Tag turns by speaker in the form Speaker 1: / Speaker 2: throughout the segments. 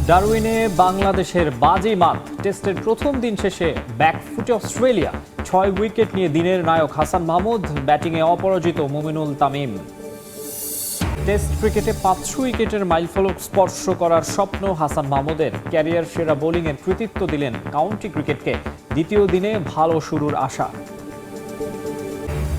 Speaker 1: ডারউইনে বাংলাদেশের বাজিমাত। টেস্টের প্রথম দিন শেষে ব্যাকফুটে অস্ট্রেলিয়া। 6 উইকেট নিয়ে দিনের নায়ক হাসান মাহমুদ, ব্যাটিংয়ে অপরাজিত মুমিনুল তামিম। টেস্ট ক্রিকেটে 500 উইকেটের মাইলফলক স্পর্শ করার স্বপ্ন হাসান মাহমুদের। ক্যারিয়ার সেরা বোলিংয়ের কৃতিত্ব দিলেন কাউন্টি ক্রিকেটকে। দ্বিতীয় দিনে ভালো শুরুর আশা।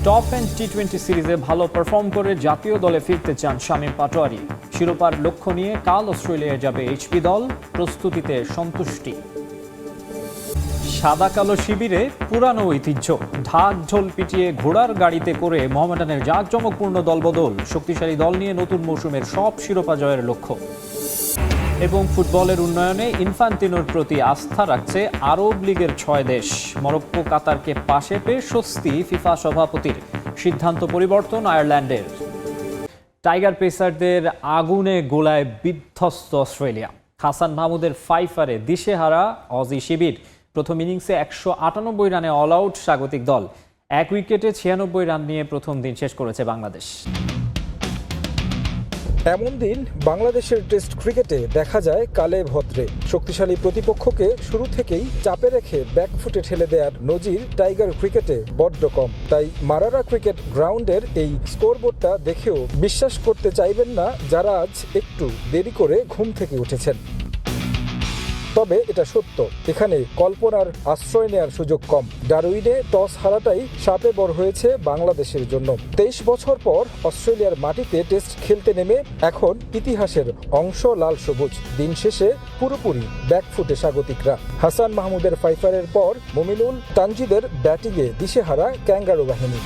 Speaker 1: টপ এন্ড টি-20 সিরিজে ভালো পারফর্ম করে জাতীয় দলে ফিরতে চান শামীম পাটোয়ারি। শিরোপার লক্ষ্য নিয়ে কাল অস্ট্রেলিয়ায় যাবে এইচপি দল। প্রস্তুতিতে সন্তুষ্টি। সাদা কালো শিবিরে পুরানো ঐতিহ্য। ঢাক ঢোল পিটিয়ে ঘোড়ার গাড়িতে করে মোহামেডানের জাঁকজমকপূর্ণ দলবদল। শক্তিশালী দল নিয়ে নতুন মৌসুমের সব শিরোপা জয়ের লক্ষ্য। এবং ফুটবলের উন্নয়নে ইনফান্তিনোর প্রতি আস্থা রাখছে আরব লীগের 6 দেশ। মরক্কো কাতারকে পাশে পেয়ে স্বস্তি ফিফা সভাপতির। সিদ্ধান্ত পরিবর্তন আয়ারল্যান্ডের। টাইগার পেসারদের আগুনে গোলায় বিধ্বস্ত অস্ট্রেলিয়া। হাসান মাহমুদের ফাইফারে দিশেহারা অজি শিবির। প্রথম ইনিংসে 198 রানে অল আউট স্বাগতিক দল। 1 উইকেটে 96 রান নিয়ে প্রথম দিন শেষ করেছে বাংলাদেশ।
Speaker 2: এমন দিন বাংলাদেশের টেস্ট ক্রিকেটে দেখা যায় কালে ভদ্রে। শক্তিশালী প্রতিপক্ষকে শুরু থেকেই চাপে রেখে ব্যাকফুটে ঠেলে দেওয়ার নজির টাইগার ক্রিকেটে বড্ড কম। তাই মারারা ক্রিকেট গ্রাউন্ডের এই স্কোরবোর্ডটা দেখেও বিশ্বাস করতে চাইবেন না যারা আজ একটু দেরি করে ঘুম থেকে উঠেছেন। তবে এটা সত্য, এখানে কল্পনার আশ্রয় নেওয়ার সুযোগ কম। ডারউইনে টস হারাটাই শাপে বর হয়েছে বাংলাদেশের জন্য। 23 বছর পর অস্ট্রেলিয়ার মাটিতে টেস্ট খেলতে নেমে এখন ইতিহাসের অংশ লাল সবুজ। দিন শেষে পুরোপুরি ব্যাকফুটে স্বাগতিকরা। হাসান মাহমুদের ফাইফারের পর মুমিনুল তানজিদের ব্যাটিংয়ে দিশেহারা ক্যাঙ্গারু বাহিনী।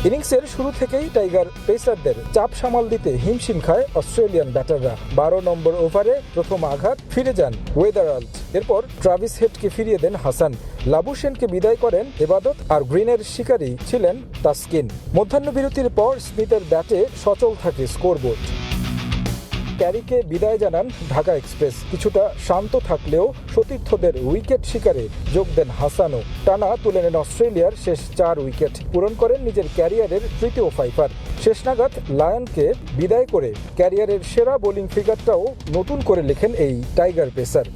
Speaker 2: ইনিংসের শুরু থেকেই টাইগার পেসারদের চাপ সামাল দিতে হিমশিম খায় অস্ট্রেলিয়ান ব্যাটাররা। 12 নম্বর ওভারে প্রথম আঘাত ফিরে যান ওয়েদারাল্ড। এরপর ট্রাভিস হেডকে ফিরিয়ে দেন হাসান। লাবুশেনকে বিদায় করেন এবাদত, আর গ্রিনের শিকারী ছিলেন তাসকিন। মধ্যাহ্নবিরতির পর স্মিথের ব্যাটে সচল থাকে স্কোরবোর্ড। ক্যারিকে বিদায় জানান ঢাকা এক্সপ্রেস। কিছুটা শান্ত থাকলেও সতীর্থদের উইকেট শিকারে যোগ দেন হাসানও। টানা তুলে নেন অস্ট্রেলিয়ার শেষ 4 উইকেট। পূরণ করেন নিজের ক্যারিয়ারের তৃতীয় ফাইফার। শেষ নাগাদ লায়নকে বিদায় করে ক্যারিয়ারের সেরা বোলিং ফিগারটাও নতুন করে লেখেন এই টাইগার পেসার।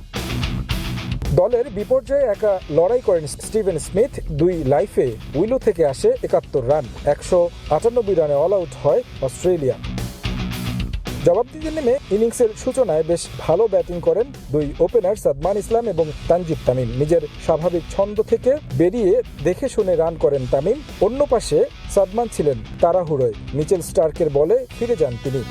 Speaker 2: দলের বিপর্যয়ে একা লড়াই করেন স্টিভেন স্মিথ। 2 লাইফে উইলো থেকে আসে 71 রান। 198 রানে অল আউট হয় অস্ট্রেলিয়া। জবাব দিতে নেমে ইনিংসের সূচনায় বেশ ভালো ব্যাটিং করেন 2 ওপেনার সাদমান ইসলাম এবং তানজিদ তামিম। নিজের স্বাভাবিক ছন্দ থেকে বেরিয়ে দেখে শুনে রান করেন তামিম। অন্য পাশে সাদমান ছিলেন তাড়াহুড়োয়। মিচেল স্টার্কের বলে ফিরে যান তিনি।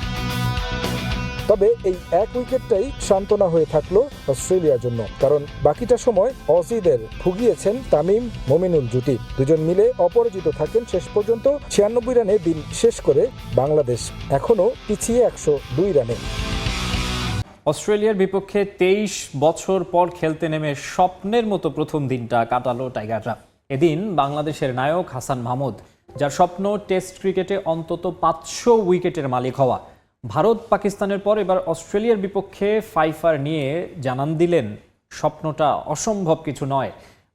Speaker 2: তবে এই 1 উইকেটটাই সান্ত্বনা হয়ে থাকলো অস্ট্রেলিয়ার জন্য, কারণ বাকিটা সময় অজিদের ভুগিয়েছেন তামিম মুমিনুল জুটি। দুজন মিলে অপরাজিত থাকেন শেষ পর্যন্ত। 96 রানে দিন শেষ করে বাংলাদেশ এখনও পিছিয়ে 102 রানে।
Speaker 1: অস্ট্রেলিয়ার বিপক্ষে 23 বছর পর খেলতে নেমে স্বপ্নের মতো প্রথম দিনটা কাটালো টাইগাররা। এদিন বাংলাদেশের নায়ক হাসান মাহমুদ, যার স্বপ্ন টেস্ট ক্রিকেটে অন্তত 500 উইকেটের মালিক হওয়া। ভারত পাকিস্তানের পর এবার অস্ট্রেলিয়ার বিপক্ষে ফাইফার নিয়ে জানান দিলেন স্বপ্নটা অসম্ভব কিছু নয়।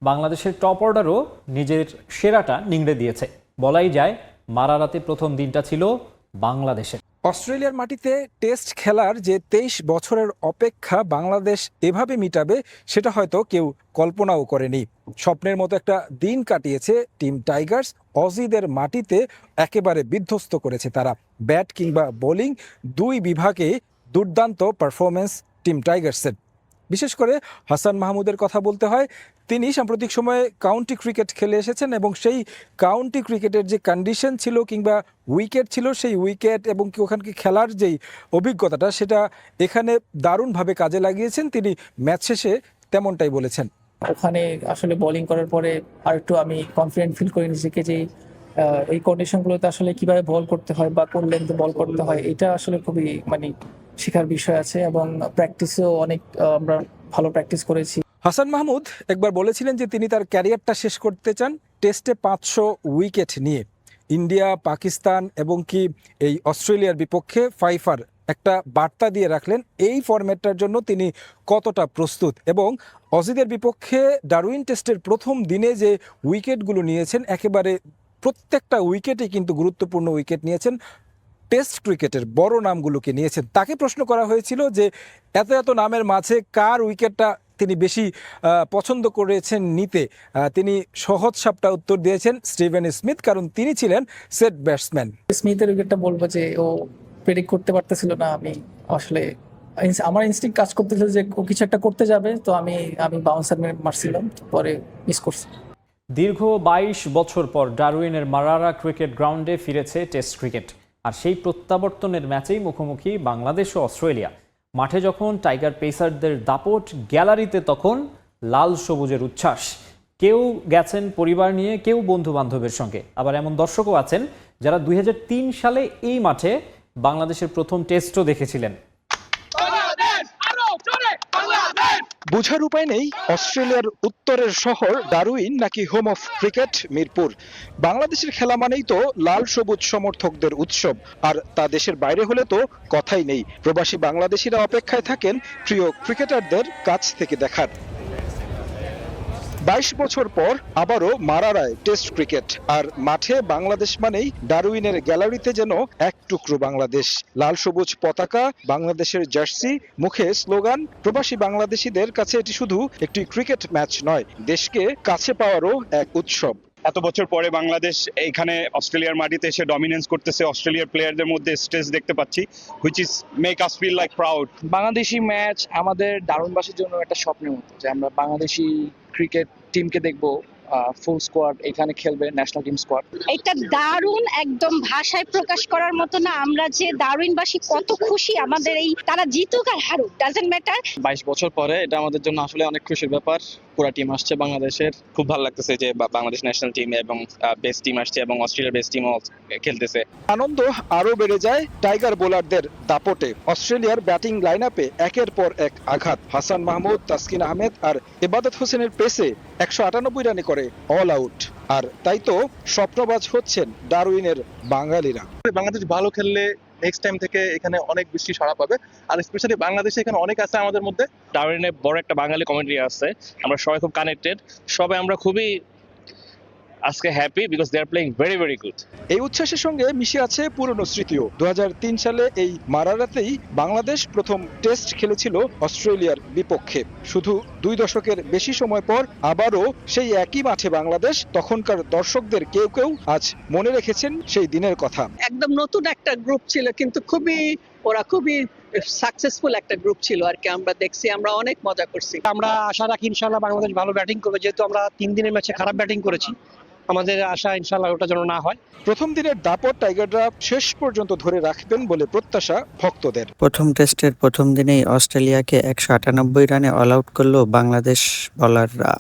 Speaker 1: বাংলাদেশের টপ অর্ডারও নিজের সেরাটা নিংড়ে দিয়েছে। বলাই যায় মারারাতে প্রথম দিনটা ছিল বাংলাদেশের।
Speaker 2: অস্ট্রেলিয়ার মাটিতে টেস্ট খেলার যে 23 বছরের অপেক্ষা বাংলাদেশ এভাবে মিটাবে সেটা হয়তো কেউ কল্পনাও করেনি। স্বপ্নের মতো একটা দিন কাটিয়েছে টিম টাইগার্স। অজিদের মাটিতে একেবারে বিধ্বস্ত করেছে তারা। ব্যাট কিংবা বোলিং 2 বিভাগে দুর্দান্ত পারফরমেন্স টিম টাইগার্সের। বিশেষ করে হাসান মাহমুদের কথা বলতে হয়। তিনি সাম্প্রতিক সময়ে কাউন্টি ক্রিকেট খেলে এসেছেন এবং সেই কাউন্টি ক্রিকেটের যে কন্ডিশন ছিল কিংবা উইকেট ছিল, সেই উইকেট এবং ওখানকে খেলার যেই অভিজ্ঞতাটা সেটা এখানে দারুণভাবে কাজে লাগিয়েছেন তিনি। ম্যাচ শেষে তেমনটাই বলেছেন।
Speaker 3: ওখানে আসলে বোলিং করার পরে আর একটু আমি কনফিডেন্ট ফিল করি নিজেকে যে এই কন্ডিশনগুলোতে আসলে কিভাবে বল করতে হয় বা কোন লেন্থে বল করতে হয়, এটা আসলে খুবই শেখার বিষয় আছে এবং প্র্যাকটিসেও অনেক আমরা ভালো প্র্যাকটিস করেছি।
Speaker 2: হাসান মাহমুদ একবার বলেছিলেন যে তিনি তার ক্যারিয়ারটা শেষ করতে চান টেস্টে 500 উইকেট নিয়ে। ইন্ডিয়া, পাকিস্তান এবং কি এই অস্ট্রেলিয়ার বিপক্ষে ফাইফার একটা বার্তা দিয়ে রাখলেন এই ফরম্যাটটার জন্য তিনি কতটা প্রস্তুত। এবং অজিদের বিপক্ষে ডারউইন টেস্টের প্রথম দিনে যে উইকেটগুলো নিয়েছেন, একেবারে প্রত্যেকটা উইকেটে কিন্তু গুরুত্বপূর্ণ উইকেট নিয়েছেন। টেস্ট ক্রিকেটের বড় নামগুলোকে নিয়েছেন। তাকে প্রশ্ন করা হয়েছিল যে এত এত নামের মাঝে কার উইকেটটা তিনি বেশি পছন্দ করেছেন নিতে। তিনি সহজ সাপটা উত্তর দিয়েছেন স্টিভেন স্মিথ, কারণ তিনি ছিলেন সেট ব্যাটসম্যান।
Speaker 3: স্মিথের উইকেটটা বলবো যে ও প্রেডিক্ট করতে পারতেছিল না। আমি আসলে আমার ইনস্টিংক্ট কাজ করতেছিল যে ও কিছু একটা করতে যাবে, তো আমি বাউন্সার মারছিলাম, পরে মিস করছি।
Speaker 1: দীর্ঘ 22 বছর পর ডারউইনের মারারা ক্রিকেট গ্রাউন্ডে ফিরেছে টেস্ট ক্রিকেট। আর সেই প্রত্যাবর্তনের ম্যাচেই মুখোমুখি বাংলাদেশ ও অস্ট্রেলিয়া। মাঠে যখন টাইগার পেসারদের দাপট, গ্যালারিতে তখন লাল সবুজের উচ্ছ্বাস। কেউ গেছেন পরিবার নিয়ে, কেউ বন্ধু বান্ধবের সঙ্গে, আবার এমন দর্শকও আছেন যারা 2003 সালে এই মাঠে বাংলাদেশের প্রথম টেস্টও দেখেছিলেন।
Speaker 2: বুঝার উপায় নেই অস্ট্রেলিয়ার উত্তরের শহর ডারউইন নাকি হোম অফ ক্রিকেট মিরপুর। বাংলাদেশের খেলা মানেই তো লাল সবুজ সমর্থকদের উৎসব, আর তা দেশের বাইরে হলে তো কথাই নেই। প্রবাসী বাংলাদেশিরা অপেক্ষায় থাকেন প্রিয় ক্রিকেটারদের কাছ থেকে দেখার। 22 বছর পর আবারও মারারায় টেস্ট ক্রিকেট, আর মাঠে বাংলাদেশ মানেই ডারউইনের গ্যালারিতে যেন এক টুকরো বাংলাদেশ। লাল সবুজ পতাকা, বাংলাদেশের জার্সি, মুখে স্লোগান। প্রবাসী বাংলাদেশিদের কাছে এটি শুধু একটি ক্রিকেট ম্যাচ নয়, দেশকে কাছে পাওয়ারও এক উৎসব।
Speaker 4: এত বছর পরে বাংলাদেশ এইখানে অস্ট্রেলিয়ার মাটিতে এসে ডমিনেন্স করতেছে। অস্ট্রেলিয়ার প্লেয়ারদের মধ্যে স্ট্রেস দেখতে পাচ্ছি, which is make us feel like proud.
Speaker 5: Bangladeshi match আমাদের দারুণবাসীর জন্য একটা স্বপ্নের মতো, যে আমরা বাংলাদেশি ক্রিকেট টিমকে দেখবো ফুল স্কোয়াড এখানে খেলবে, ন্যাশনাল টিম স্কোয়াড।
Speaker 6: এটা দারুণ, একদম ভাষায় প্রকাশ করার মতো না। আমরা যে দারুণবাসী কত খুশি, আমাদের এই তারা জিতুক আর হারুক ডাজন্ট ম্যাটার।
Speaker 5: 22 বছর পরে এটা আমাদের জন্য আসলে অনেক খুশির ব্যাপার। পুরো টিম আসছে বাংলাদেশের,
Speaker 4: খুব ভালো লাগতেছে যে বাংলাদেশ ন্যাশনাল টিম এবং বেস্ট টিম আসছে এবং অস্ট্রেলিয়ার বেস্ট টিমও খেলতেছে।
Speaker 2: আনন্দ আরও বেড়ে যায় টাইগার বোলারদের দাপটে। অস্ট্রেলিয়ার ব্যাটিং লাইন আপে একের পর এক আঘাত। হাসান মাহমুদ, তাসকিন আহমেদ আর ইবাদত হোসেনের পেসে 198 রানে করে অল আউট। আর তাই তো স্বপ্নবাজ হচ্ছেন ডারউইনের বাঙালিরা।
Speaker 7: বাংলাদেশ ভালো খেললে নেক্সট টাইম থেকে এখানে অনেক বেশি সাড়া পাবে, আর স্পেশালি বাংলাদেশে এখানে অনেক আছে আমাদের মধ্যে।
Speaker 4: ডারউইনে বড় একটা বাঙালি কমিউনিটি আছে, আমরা সবাই খুব কানেক্টেড, সবাই আমরা খুবই আজকে happy because they are playing very very good.
Speaker 2: এই উচ্ছ্বাসের সঙ্গে মিশে আছে পুরনো স্মৃতিও। 2003 সালে এই মারারাতেই বাংলাদেশ প্রথম টেস্ট খেলেছিল অস্ট্রেলিয়ার বিপক্ষে। শুধু 2 দশকের বেশি সময় পর আবারও সেই একই মাঠে বাংলাদেশ। তখনকার দর্শকদের কেউ কেউ আজ মনে রেখেছেন সেই দিনের কথা।
Speaker 8: একদম নতুন একটা গ্রুপ ছিল, কিন্তু ওরা খুবই সাকসেসফুল একটা গ্রুপ ছিল আর কি। আমরা দেখছি, আমরা অনেক মজা করছি।
Speaker 9: আমরা আশা রাখি ইনশাআল্লাহ বাংলাদেশ ভালো ব্যাটিং করবে, যেহেতু আমরা 3 দিনের ম্যাচে খারাপ ব্যাটিং করেছি। আমাদের আশা ইনশাআল্লাহ ওটা যেন না হয়।
Speaker 2: প্রথম দিনের দাপট টাইগাররা শেষ পর্যন্ত ধরে রাখবেন বলে প্রত্যাশা ভক্তদের।
Speaker 10: প্রথম টেস্টের প্রথম দিনেই অস্ট্রেলিয়াকে 198 রানে অল আউট করলো বাংলাদেশ বোলাররা।